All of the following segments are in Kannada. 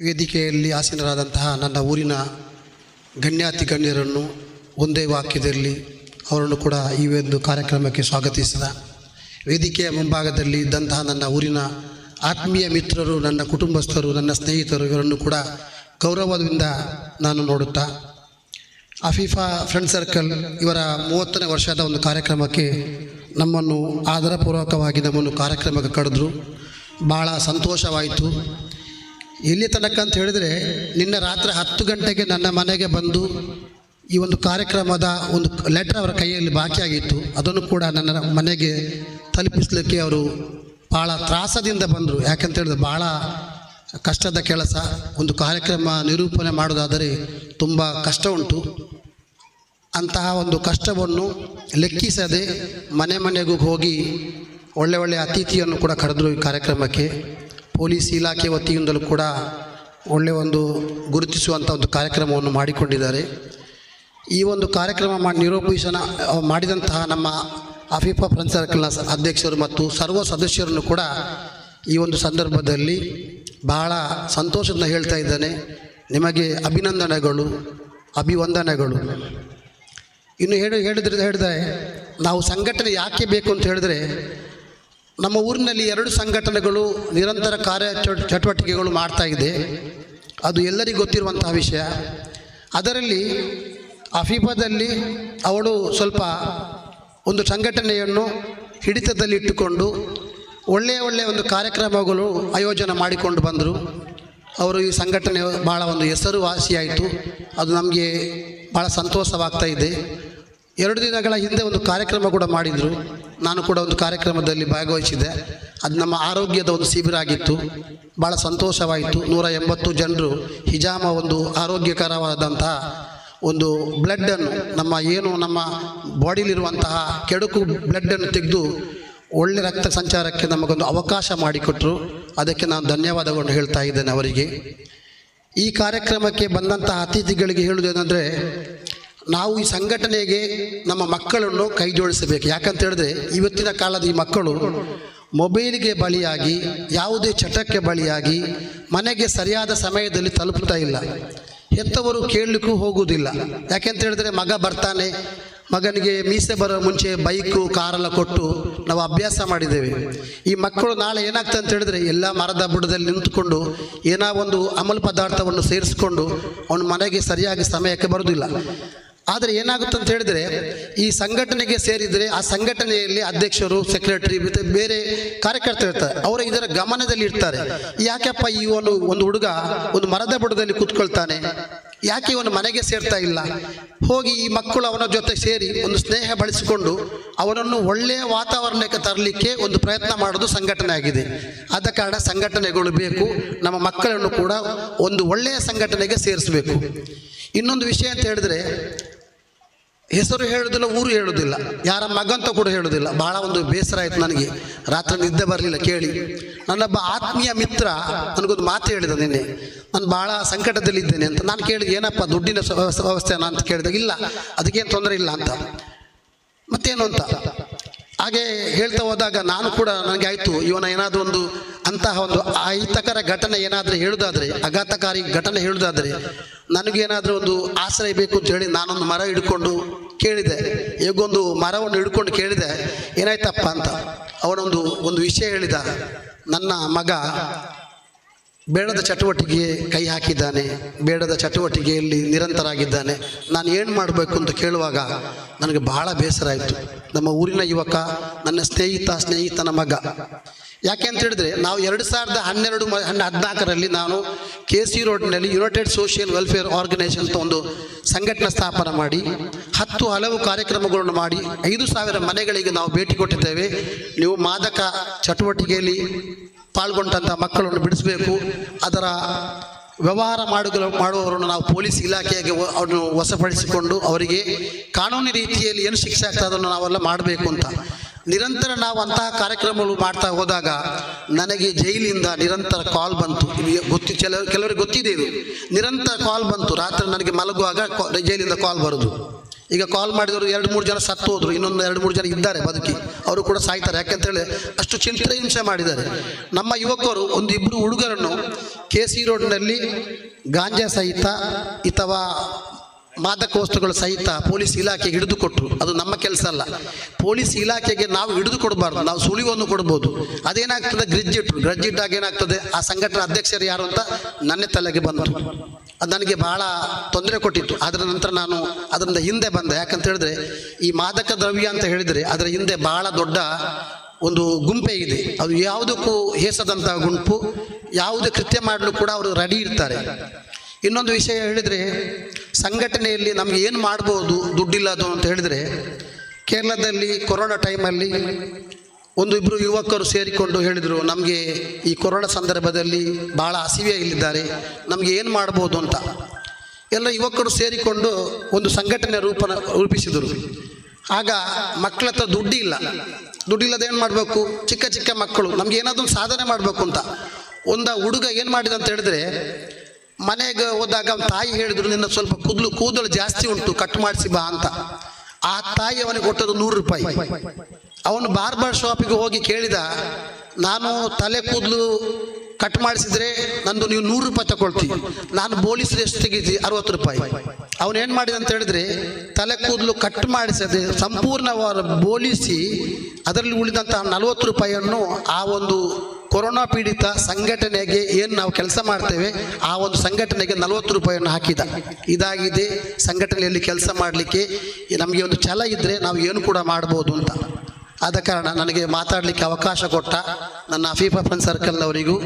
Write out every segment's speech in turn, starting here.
ವೇದಿಕೆಯಲ್ಲಿ ಆಸೀನರಾದಂತಹ ನನ್ನ ಊರಿನ ಗಣ್ಯಾತಿ ಗಣ್ಯರನ್ನು ಒಂದೇ ವಾಕ್ಯದಲ್ಲಿ ಅವರನ್ನು ಕೂಡ ಈ ಒಂದು ಕಾರ್ಯಕ್ರಮಕ್ಕೆ ಸ್ವಾಗತಿಸಿದ ವೇದಿಕೆಯ ಮುಂಭಾಗದಲ್ಲಿ ಇದ್ದಂತಹ ನನ್ನ ಊರಿನ ಆತ್ಮೀಯ ಮಿತ್ರರು, ನನ್ನ ಕುಟುಂಬಸ್ಥರು, ನನ್ನ ಸ್ನೇಹಿತರು ಇವರನ್ನು ಕೂಡ ಗೌರವದಿಂದ ನಾನು ನೋಡುತ್ತಾ ಅಫೀಫಾ ಫ್ರೆಂಡ್ ಸರ್ಕಲ್ ಇವರ 30ನೇ ವರ್ಷದ ಒಂದು ಕಾರ್ಯಕ್ರಮಕ್ಕೆ ನಮ್ಮನ್ನು ಆದರಪೂರ್ವಕವಾಗಿ ನಮ್ಮನ್ನು ಕಾರ್ಯಕ್ರಮಕ್ಕೆ ಕರೆದ್ರು. ಭಾಳ ಸಂತೋಷವಾಯಿತು. ಎಲ್ಲಿ ತನಕ ಅಂತ ಹೇಳಿದರೆ, ನಿನ್ನೆ ರಾತ್ರಿ 10 ಗಂಟೆಗೆ ನನ್ನ ಮನೆಗೆ ಬಂದು ಈ ಒಂದು ಕಾರ್ಯಕ್ರಮದ ಒಂದು ಲೆಟ್ರ್ ಅವರ ಕೈಯಲ್ಲಿ ಬಾಕಿಯಾಗಿತ್ತು. ಅದನ್ನು ಕೂಡ ನನ್ನ ಮನೆಗೆ ತಲುಪಿಸಲಿಕ್ಕೆ ಅವರು ಭಾಳ ತ್ರಾಸದಿಂದ ಬಂದರು. ಯಾಕಂತ ಹೇಳಿದ್ರೆ ಭಾಳ ಕಷ್ಟದ ಕೆಲಸ. ಒಂದು ಕಾರ್ಯಕ್ರಮ ನಿರೂಪಣೆ ಮಾಡೋದಾದರೆ ತುಂಬ ಕಷ್ಟ ಉಂಟು. ಅಂತಹ ಒಂದು ಕಷ್ಟವನ್ನು ಲೆಕ್ಕಿಸದೆ ಮನೆಗೂ ಹೋಗಿ ಒಳ್ಳೆಯ ಅತಿಥಿಯನ್ನು ಕೂಡ ಕರೆದರು ಈ ಕಾರ್ಯಕ್ರಮಕ್ಕೆ. ಪೊಲೀಸ್ ಇಲಾಖೆ ವತಿಯಿಂದಲೂ ಕೂಡ ಒಳ್ಳೆಯ ಒಂದು ಗುರುತಿಸುವಂಥ ಒಂದು ಕಾರ್ಯಕ್ರಮವನ್ನು ಮಾಡಿಕೊಂಡಿದ್ದಾರೆ. ಈ ಒಂದು ಕಾರ್ಯಕ್ರಮ ನಿರೂಪಿಸನ ಮಾಡಿದಂತಹ ನಮ್ಮ ಅಫೀಫಾ ಫ್ರೆಂಡ್ ಸರ್ಕಲ್ನ ಅಧ್ಯಕ್ಷರು ಮತ್ತು ಸರ್ವ ಸದಸ್ಯರನ್ನು ಕೂಡ ಈ ಒಂದು ಸಂದರ್ಭದಲ್ಲಿ ಬಹಳ ಸಂತೋಷದಿಂದ ಹೇಳ್ತಾ ಇದ್ದೇನೆ. ನಿಮಗೆ ಅಭಿವಂದನೆಗಳು. ಇನ್ನು ಹೇಳಿದ್ರೆ ನಾವು ಸಂಘಟನೆ ಯಾಕೆ ಬೇಕು ಅಂತ ಹೇಳಿದ್ರೆ, ನಮ್ಮ ಊರಿನಲ್ಲಿ 2 ಸಂಘಟನೆಗಳು ನಿರಂತರ ಚಟುವಟಿಕೆಗಳು ಮಾಡ್ತಾ ಇದೆ. ಅದು ಎಲ್ಲರಿಗೂ ಗೊತ್ತಿರುವಂತಹ ವಿಷಯ. ಅದರಲ್ಲಿ ಅಫೀಫಾದಲ್ಲಿ ಅವಳು ಸ್ವಲ್ಪ ಒಂದು ಸಂಘಟನೆಯನ್ನು ಹಿಡಿತದಲ್ಲಿಟ್ಟುಕೊಂಡು ಒಳ್ಳೆಯ ಒಂದು ಕಾರ್ಯಕ್ರಮಗಳು ಆಯೋಜನೆ ಮಾಡಿಕೊಂಡು ಬಂದರು. ಅವರು ಈ ಸಂಘಟನೆ ಭಾಳ ಒಂದು ಹೆಸರುವಾಸಿಯಾಯಿತು. ಅದು ನಮಗೆ ಭಾಳ ಸಂತೋಷವಾಗ್ತಾ ಇದೆ. 2 ದಿನಗಳ ಹಿಂದೆ ಒಂದು ಕಾರ್ಯಕ್ರಮ ಕೂಡ ಮಾಡಿದರು. ನಾನು ಕೂಡ ಒಂದು ಕಾರ್ಯಕ್ರಮದಲ್ಲಿ ಭಾಗವಹಿಸಿದೆ. ಅದು ನಮ್ಮ ಆರೋಗ್ಯದ ಒಂದು ಶಿಬಿರ ಆಗಿತ್ತು. ಭಾಳ ಸಂತೋಷವಾಯಿತು. 180 ಜನರು ಹಿಜಾಮ ಒಂದು ಆರೋಗ್ಯಕರವಾದಂತಹ ಒಂದು ಬ್ಲಡ್ಡನ್ನು, ನಮ್ಮ ಬಾಡಿಲಿರುವಂತಹ ಕೆಡುಕು ಬ್ಲಡ್ಡನ್ನು ತೆಗೆದು ಒಳ್ಳೆ ರಕ್ತ ಸಂಚಾರಕ್ಕೆ ನಮಗೊಂದು ಅವಕಾಶ ಮಾಡಿಕೊಟ್ರು. ಅದಕ್ಕೆ ನಾನು ಧನ್ಯವಾದಗಳನ್ನು ಹೇಳ್ತಾ ಇದ್ದೇನೆ ಅವರಿಗೆ. ಈ ಕಾರ್ಯಕ್ರಮಕ್ಕೆ ಬಂದಂತಹ ಅತಿಥಿಗಳಿಗೆ ಹೇಳುವುದೇನೆಂದರೆ, ನಾವು ಈ ಸಂಘಟನೆಗೆ ನಮ್ಮ ಮಕ್ಕಳನ್ನು ಕೈ ಜೋಡಿಸಬೇಕು. ಯಾಕಂತ ಹೇಳಿದ್ರೆ, ಇವತ್ತಿನ ಕಾಲದ ಈ ಮಕ್ಕಳು ಮೊಬೈಲಿಗೆ ಬಲಿಯಾಗಿ, ಯಾವುದೇ ಚಟಕ್ಕೆ ಬಲಿಯಾಗಿ ಮನೆಗೆ ಸರಿಯಾದ ಸಮಯದಲ್ಲಿ ತಲುಪುತ್ತಾ ಇಲ್ಲ. ಹೆತ್ತವರು ಕೇಳಲಿಕ್ಕೂ ಹೋಗುವುದಿಲ್ಲ. ಯಾಕೆಂತ ಹೇಳಿದ್ರೆ, ಮಗ ಬರ್ತಾನೆ, ಮಗನಿಗೆ ಮೀಸೆ ಬರೋ ಮುಂಚೆ ಬೈಕು ಕಾರೆಲ್ಲ ಕೊಟ್ಟು ನಾವು ಅಭ್ಯಾಸ ಮಾಡಿದ್ದೇವೆ. ಈ ಮಕ್ಕಳು ನಾಳೆ ಏನಾಗ್ತದೆ ಅಂತ ಹೇಳಿದ್ರೆ, ಎಲ್ಲ ಮರದ ಬುಡದಲ್ಲಿ ನಿಂತುಕೊಂಡು ಏನೋ ಒಂದು ಅಮಲು ಪದಾರ್ಥವನ್ನು ಸೇರಿಸ್ಕೊಂಡು ಅವನ ಮನೆಗೆ ಸರಿಯಾಗಿ ಸಮಯಕ್ಕೆ ಬರೋದಿಲ್ಲ. ಆದರೆ ಏನಾಗುತ್ತೆ ಅಂತ ಹೇಳಿದರೆ, ಈ ಸಂಘಟನೆಗೆ ಸೇರಿದರೆ ಆ ಸಂಘಟನೆಯಲ್ಲಿ ಅಧ್ಯಕ್ಷರು, ಸೆಕ್ರೆಟರಿ ಮತ್ತು ಬೇರೆ ಕಾರ್ಯಕರ್ತರು ಇರ್ತಾರೆ. ಅವರು ಇದರ ಗಮನದಲ್ಲಿ ಇರ್ತಾರೆ. ಯಾಕೆಪ್ಪ ಒಂದು ಹುಡುಗ ಒಂದು ಮರದ ಬುಡದಲ್ಲಿ ಕೂತ್ಕೊಳ್ತಾನೆ, ಯಾಕೆ ಇವನು ಮನೆಗೆ ಸೇರ್ತಾ ಇಲ್ಲ? ಹೋಗಿ ಈ ಮಕ್ಕಳು ಅವನ ಜೊತೆ ಸೇರಿ ಒಂದು ಸ್ನೇಹ ಬಳಸಿಕೊಂಡು ಅವನನ್ನು ಒಳ್ಳೆಯ ವಾತಾವರಣಕ್ಕೆ ತರಲಿಕ್ಕೆ ಒಂದು ಪ್ರಯತ್ನ ಮಾಡೋದು ಸಂಘಟನೆ ಆಗಿದೆ. ಆದ ಕಾರಣ ಸಂಘಟನೆಗಳು ಬೇಕು. ನಮ್ಮ ಮಕ್ಕಳನ್ನು ಕೂಡ ಒಂದು ಒಳ್ಳೆಯ ಸಂಘಟನೆಗೆ ಸೇರಿಸಬೇಕು. ಇನ್ನೊಂದು ವಿಷಯ ಅಂತ ಹೇಳಿದ್ರೆ, ಹೆಸರು ಹೇಳೋದಿಲ್ಲ, ಊರು ಹೇಳೋದಿಲ್ಲ, ಯಾರ ಮಗ ಅಂತ ಕೂಡ ಹೇಳೋದಿಲ್ಲ. ಭಾಳ ಒಂದು ಬೇಸರ ಆಯಿತು ನನಗೆ. ರಾತ್ರಿ ನಿದ್ದೆ ಬರಲಿಲ್ಲ ಕೇಳಿ. ನನ್ನೊಬ್ಬ ಆತ್ಮೀಯ ಮಿತ್ರ ನನಗೊಂದು ಮಾತು ಹೇಳಿದ ನಿನ್ನೆ, ನಾನು ಭಾಳ ಸಂಕಟದಲ್ಲಿದ್ದೇನೆ ಅಂತ. ನಾನು ಕೇಳಿದೆ, ಏನಪ್ಪ ದುಡ್ಡಿನ ವ್ಯವಸ್ಥೆನ ಅಂತ ಕೇಳಿದಾಗ, ಇಲ್ಲ ಅದಕ್ಕೇನು ತೊಂದರೆ ಇಲ್ಲ ಅಂತ. ಮತ್ತೇನು ಅಂತ ಹಾಗೆ ಹೇಳ್ತಾ ಹೋದಾಗ ನಾನು ಕೂಡ ನನಗೆ ಆಯಿತು, ಇವನ ಏನಾದರೂ ಒಂದು ಅಂತಹ ಒಂದು ಅಹಿತಕರ ಘಟನೆ ಏನಾದರೂ ಹೇಳೋದಾದರೆ, ಆಘಾತಕಾರಿ ಘಟನೆ ಹೇಳೋದಾದರೆ ನನಗೇನಾದರೂ ಒಂದು ಆಶ್ರಯ ಬೇಕು ಅಂತ ಹೇಳಿ ನಾನೊಂದು ಮರ ಹಿಡ್ಕೊಂಡು ಕೇಳಿದೆ. ಹೇಗೊಂದು ಮರವನ್ನು ಹಿಡ್ಕೊಂಡು ಕೇಳಿದೆ, ಏನಾಯ್ತಪ್ಪ ಅಂತ. ಅವನೊಂದು ವಿಷಯ ಹೇಳಿದ, ನನ್ನ ಮಗ ಬೇಡದ ಚಟುವಟಿಕೆಗೆ ಕೈ ಹಾಕಿದ್ದಾನೆ, ಬೇಡದ ಚಟುವಟಿಕೆಯಲ್ಲಿ ನಿರಂತರಾಗಿದ್ದಾನೆ, ನಾನು ಏನು ಮಾಡಬೇಕು ಅಂತ ಕೇಳುವಾಗ ನನಗೆ ಬಹಳ ಬೇಸರ ಆಯಿತು. ನಮ್ಮ ಊರಿನ ಯುವಕ, ನನ್ನ ಸ್ನೇಹಿತನ ಮಗ. ಯಾಕೆ ಅಂತ ಹೇಳಿದ್ರೆ, ನಾವು 2014 ನಾನು KC ರೋಡ್ನಲ್ಲಿ ಯುನೈಟೆಡ್ ಸೋಷಿಯಲ್ ವೆಲ್ಫೇರ್ ಆರ್ಗನೈಸೇಷನ್ ಅಂತ ಒಂದು ಸಂಘಟನೆ ಸ್ಥಾಪನೆ ಮಾಡಿ 10 ಹಲವು ಕಾರ್ಯಕ್ರಮಗಳನ್ನು ಮಾಡಿ 5,000 ಮನೆಗಳಿಗೆ ನಾವು ಭೇಟಿ ಕೊಟ್ಟಿದ್ದೇವೆ. ನೀವು ಮಾದಕ ಚಟುವಟಿಕೆಯಲ್ಲಿ ಪಾಲ್ಗೊಂಡಂಥ ಮಕ್ಕಳನ್ನು ಬಿಡಿಸಬೇಕು, ಅದರ ವ್ಯವಹಾರ ಮಾಡುವವರನ್ನು ನಾವು ಪೊಲೀಸ್ ಇಲಾಖೆಗೆ ಅವ್ರನ್ನು ವಶಪಡಿಸಿಕೊಂಡು ಅವರಿಗೆ ಕಾನೂನು ರೀತಿಯಲ್ಲಿ ಏನು ಶಿಕ್ಷೆ ಆಗ್ತದೆ ಅದನ್ನು ನಾವೆಲ್ಲ ಮಾಡಬೇಕು ಅಂತ ನಿರಂತರ ನಾವು ಅಂತಹ ಕಾರ್ಯಕ್ರಮಗಳು ಮಾಡ್ತಾ ಹೋದಾಗ ನನಗೆ ಜೈಲಿಂದ ನಿರಂತರ ಕಾಲ್ ಬಂತು. ಕೆಲವರಿಗೆ ಗೊತ್ತಿದೆ ಇದು. ನಿರಂತರ ಕಾಲ್ ಬಂತು. ರಾತ್ರಿ ನನಗೆ ಮಲಗುವಾಗ ಜೈಲಿಂದ ಕಾಲ್ ಬರೋದು. ಈಗ ಕಾಲ್ ಮಾಡಿದವರು 2-3 ಜನ ಸತ್ತು ಹೋದರು, ಇನ್ನೊಂದು 2-3 ಜನ ಇದ್ದಾರೆ ಬದುಕಿ, ಅವರು ಕೂಡ ಸಾಯ್ತಾರೆ. ಯಾಕೆಂತೇಳಿ ಅಷ್ಟು ಚಿಂತೆ ಹಿಂಸೆ ಮಾಡಿದ್ದಾರೆ. ನಮ್ಮ ಯುವಕರು 1-2 ಹುಡುಗರನ್ನು KC ರೋಡ್ನಲ್ಲಿ ಗಾಂಜಾ ಸಹಿತ ಅಥವಾ ಮಾದಕ ವಸ್ತುಗಳ ಸಹಿತ ಪೊಲೀಸ್ ಇಲಾಖೆಗೆ ಹಿಡಿದು ಕೊಟ್ಟರು. ಅದು ನಮ್ಮ ಕೆಲಸ ಅಲ್ಲ, ಪೊಲೀಸ್ ಇಲಾಖೆಗೆ ನಾವು ಹಿಡಿದು ಕೊಡಬಾರ್ದು, ನಾವು ಸುಳಿವನ್ನು ಕೊಡ್ಬೋದು. ಅದೇನಾಗ್ತದೆ, ಗ್ರಜ್ಜಿಟ್ಟಾಗ ಏನಾಗ್ತದೆ, ಆ ಸಂಘಟನಾ ಅಧ್ಯಕ್ಷರು ಯಾರು ಅಂತ ನನ್ನ ತಲೆಗೆ ಬಂತು. ಅದು ನನಗೆ ಬಹಳ ತೊಂದರೆ ಕೊಟ್ಟಿತ್ತು. ಅದರ ನಂತರ ನಾನು ಅದರಿಂದ ಹಿಂದೆ ಬಂದೆ. ಯಾಕಂತ ಹೇಳಿದ್ರೆ ಈ ಮಾದಕ ದ್ರವ್ಯ ಅಂತ ಹೇಳಿದರೆ ಅದರ ಹಿಂದೆ ಬಹಳ ದೊಡ್ಡ ಒಂದು ಗುಂಪೇ ಇದೆ. ಅದು ಯಾವುದಕ್ಕೂ ಹೇಸದಂತಹ ಗುಂಪು, ಯಾವುದೇ ಕೃತ್ಯ ಮಾಡಲು ಕೂಡ ಅವರು ರೆಡಿ ಇರ್ತಾರೆ. ಇನ್ನೊಂದು ವಿಷಯ ಹೇಳಿದರೆ, ಸಂಘಟನೆಯಲ್ಲಿ ನಮಗೆ ಏನು ಮಾಡ್ಬೋದು ದುಡ್ಡಿಲ್ಲದು ಅಂತ ಹೇಳಿದರೆ, ಕೇರಳದಲ್ಲಿ ಕೊರೋನಾ ಟೈಮಲ್ಲಿ 1-2 ಯುವಕರು ಸೇರಿಕೊಂಡು ಹೇಳಿದರು, ನಮಗೆ ಈ ಕೊರೋನಾ ಸಂದರ್ಭದಲ್ಲಿ ಭಾಳ ಹಸಿವೆಯಲ್ಲಿದ್ದಾರೆ, ನಮಗೆ ಏನು ಮಾಡ್ಬೋದು ಅಂತ. ಎಲ್ಲ ಯುವಕರು ಸೇರಿಕೊಂಡು ಒಂದು ಸಂಘಟನೆ ರೂಪಿಸಿದರು. ಆಗ ಮಕ್ಕಳ ಹತ್ರ ದುಡ್ಡಿಲ್ಲದೆ ಏನು ಮಾಡಬೇಕು, ಚಿಕ್ಕ ಮಕ್ಕಳು ನಮ್ಗೆ ಏನಾದರೂ ಸಾಧನೆ ಮಾಡಬೇಕು ಅಂತ ಒಂದು ಹುಡುಗ ಏನು ಮಾಡಿದ ಅಂತ ಹೇಳಿದ್ರೆ, ಮನೆಗೆ ಹೋದಾಗ ತಾಯಿ ಹೇಳಿದ್ರು, ನಿನ್ನ ಸ್ವಲ್ಪ ಕೂದಲು ಜಾಸ್ತಿ ಉಂಟು, ಕಟ್ ಮಾಡಿಸಿ ಬಾ ಅಂತ. ಆ ತಾಯಿ ಅವನಿಗೆ ಕೊಟ್ಟದ್ದು 100 ರೂಪಾಯಿ. ಅವನು ಬಾರ್ಬರ್ ಶಾಪಿಗೆ ಹೋಗಿ ಕೇಳಿದ, ನಾನು ತಲೆ ಕೂದಲು ಕಟ್ ಮಾಡಿಸಿದ್ರೆ ನಂದು ನೀವು 100 ರೂಪಾಯಿ ತಗೊಳ್ತೀವಿ, ನಾನು ಬೋಲಿಸಿದ್ರೆ ಎಷ್ಟು ತೆಗೀತಿ 60 ರೂಪಾಯಿ. ಅವನೇನು ಮಾಡಿದ ಅಂತ ಹೇಳಿದ್ರೆ, ತಲೆ ಕೂದಲು ಕಟ್ ಮಾಡಿಸದೆ ಸಂಪೂರ್ಣವಾದ ಬೋಲಿಸಿ ಅದರಲ್ಲಿ ಉಳಿದಂಥ 40 ರೂಪಾಯಿಯನ್ನು ಆ ಒಂದು ಕೊರೋನಾ ಪೀಡಿತ ಸಂಘಟನೆಗೆ ಏನು ನಾವು ಕೆಲಸ ಮಾಡ್ತೇವೆ ಆ ಒಂದು ಸಂಘಟನೆಗೆ 40 ರೂಪಾಯಿಯನ್ನು ಹಾಕಿದ. ಇದಾಗಿದೆ ಸಂಘಟನೆಯಲ್ಲಿ ಕೆಲಸ ಮಾಡಲಿಕ್ಕೆ. ನಮಗೆ ಒಂದು ಛಲ ಇದ್ದರೆ ನಾವು ಏನು ಕೂಡ ಮಾಡ್ಬೋದು ಅಂತ. ಆದ ಕಾರಣ ನನಗೆ ಮಾತಾಡಲಿಕ್ಕೆ ಅವಕಾಶ ಕೊಟ್ಟ ನನ್ನ ಅಫೀಫಾ ಫ್ರೆಂಡ್ ಸರ್ಕಲ್ ಅವರಿಗೂ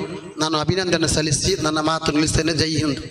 ನಾನು ಅಭಿನಂದನೆ ಸಲ್ಲಿಸಿ ನನ್ನ ಮಾತು ನಿಲ್ಲಿಸ್ತೇನೆ. ಜೈ ಹಿಂದ್.